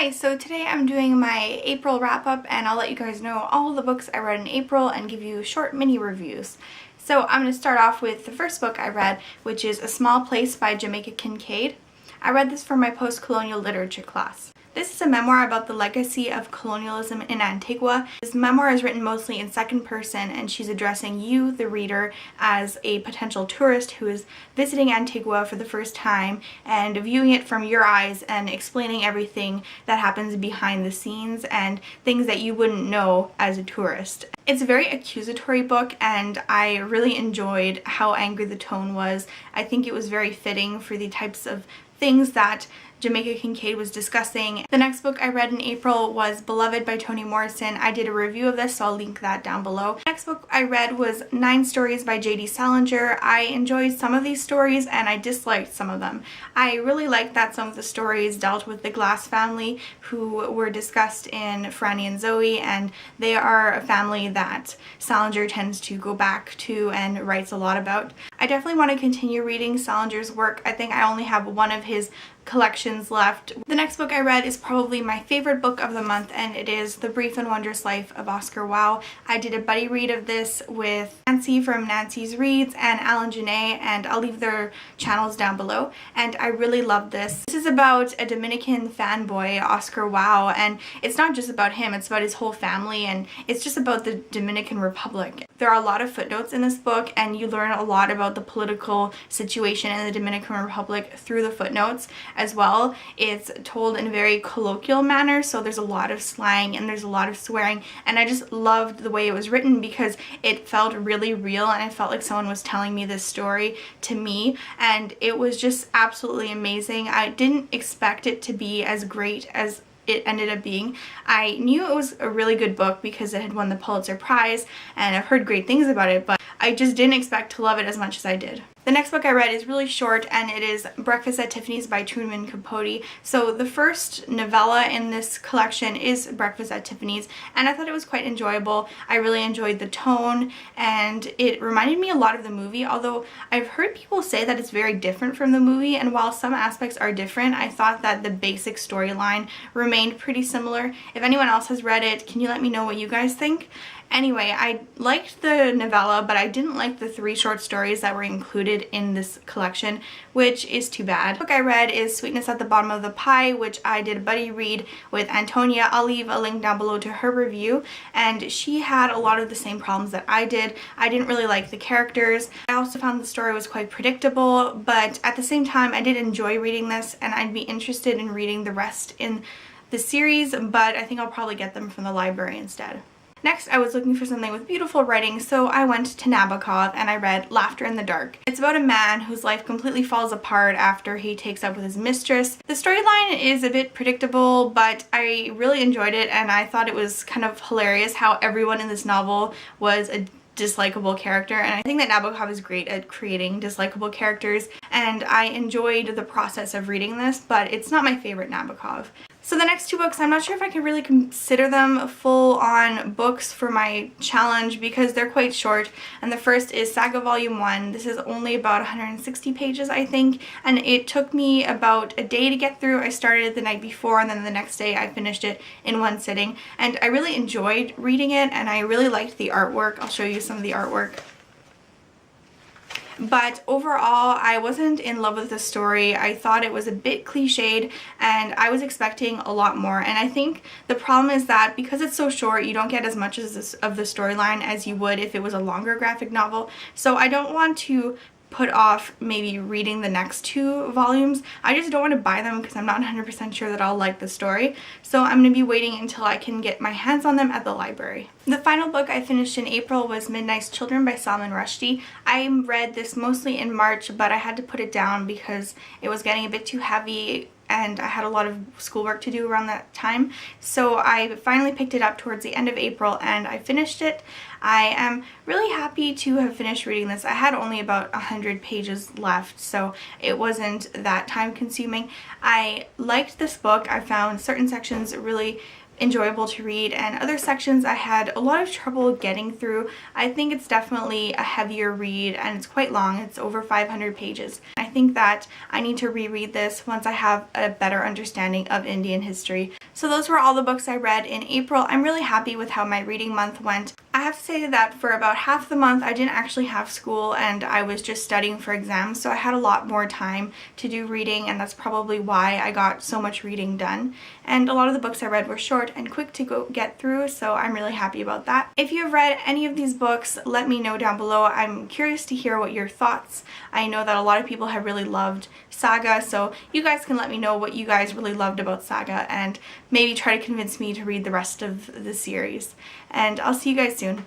Hi, so today I'm doing my April wrap-up and I'll let you guys know all the books I read in April and give you short mini reviews. So I'm going to start off with the first book I read, which is A Small Place by Jamaica Kincaid. I read this for my post-colonial literature class. This is a memoir about the legacy of colonialism in Antigua. This memoir is written mostly in second person and she's addressing you, the reader, as a potential tourist who is visiting Antigua for the first time and viewing it from your eyes and explaining everything that happens behind the scenes and things that you wouldn't know as a tourist. It's a very accusatory book and I really enjoyed how angry the tone was. I think it was very fitting for the types of things that Jamaica Kincaid was discussing. The next book I read in April was Beloved by Toni Morrison. I did a review of this, so I'll link that down below. The next book I read was 9 Stories by J.D. Salinger. I enjoyed some of these stories and I disliked some of them. I really liked that some of the stories dealt with the Glass family who were discussed in Franny and Zoe, and they are a family that Salinger tends to go back to and writes a lot about. I definitely want to continue reading Salinger's work. I think I only have one of his collections left. The next book I read is probably my favorite book of the month, and it is The Brief and Wondrous Life of Oscar Wilde. I did a buddy read of this with Nancy from Nancy's Reads and Alan Janae, and I'll leave their channels down below, and I really loved this. This is about a Dominican fanboy, Oscar Wilde, and it's not just about him, it's about his whole family, and it's just about the Dominican Republic. There are a lot of footnotes in this book, and you learn a lot about the political situation in the Dominican Republic through the footnotes as well. It's told in a very colloquial manner, so there's a lot of slang and there's a lot of swearing, and I just loved the way it was written because it felt really real and it felt like someone was telling me this story to me, and it was just absolutely amazing. I didn't expect it to be as great as it ended up being. I knew it was a really good book because it had won the Pulitzer Prize and I've heard great things about it, but I just didn't expect to love it as much as I did. The next book I read is really short and it is Breakfast at Tiffanys by Truman Capote. So the first novella in this collection is Breakfast at Tiffanys, and I thought it was quite enjoyable. I really enjoyed the tone and it reminded me a lot of the movie, although I've heard people say that it's very different from the movie, and while some aspects are different, I thought that the basic storyline remained pretty similar. If anyone else has read it, can you let me know what you guys think? Anyway, I liked the novella, but I didn't like the 3 short stories that were included in this collection, which is too bad. The book I read is Sweetness at the Bottom of the Pie, which I did a buddy read with Antonia. I'll leave a link down below to her review, and she had a lot of the same problems that I did. I didn't really like the characters. I also found the story was quite predictable, but at the same time I did enjoy reading this and I'd be interested in reading the rest in the series, but I think I'll probably get them from the library instead. Next, I was looking for something with beautiful writing, so I went to Nabokov and I read Laughter in the Dark. It's about a man whose life completely falls apart after he takes up with his mistress. The storyline is a bit predictable, but I really enjoyed it and I thought it was kind of hilarious how everyone in this novel was a dislikable character, and I think that Nabokov is great at creating dislikable characters, and I enjoyed the process of reading this, but it's not my favorite Nabokov. So the next 2 books, I'm not sure if I can really consider them full-on books for my challenge because they're quite short. And the first is Saga Volume 1. This is only about 160 pages, I think, and it took me about a day to get through. I started it the night before and then the next day I finished it in one sitting. And I really enjoyed reading it and I really liked the artwork. I'll show you some of the artwork. But overall, I wasn't in love with the story. I thought it was a bit cliched and I was expecting a lot more. And I think the problem is that because it's so short, you don't get as much of the storyline as you would if it was a longer graphic novel. So I don't want to put off maybe reading the next 2 volumes. I just don't want to buy them because I'm not 100% sure that I'll like the story. So I'm going to be waiting until I can get my hands on them at the library. The final book I finished in April was Midnight's Children by Salman Rushdie. I read this mostly in March, but I had to put it down because it was getting a bit too heavy and I had a lot of schoolwork to do around that time. So I finally picked it up towards the end of April and I finished it. I am really happy to have finished reading this. I had only about 100 pages left, so it wasn't that time consuming. I liked this book. I found certain sections really enjoyable to read, and other sections I had a lot of trouble getting through. I think it's definitely a heavier read and it's quite long. It's over 500 pages. I think that I need to reread this once I have a better understanding of Indian history. So those were all the books I read in April. I'm really happy with how my reading month went. I have to say that for about half the month I didn't actually have school and I was just studying for exams, so I had a lot more time to do reading, and that's probably why I got so much reading done. And a lot of the books I read were short and quick to get through, so I'm really happy about that. If you have read any of these books, let me know down below. I'm curious to hear what your thoughts. I know that a lot of people have really loved Saga, so you guys can let me know what you guys really loved about Saga and maybe try to convince me to read the rest of the series. And I'll see you guys soon.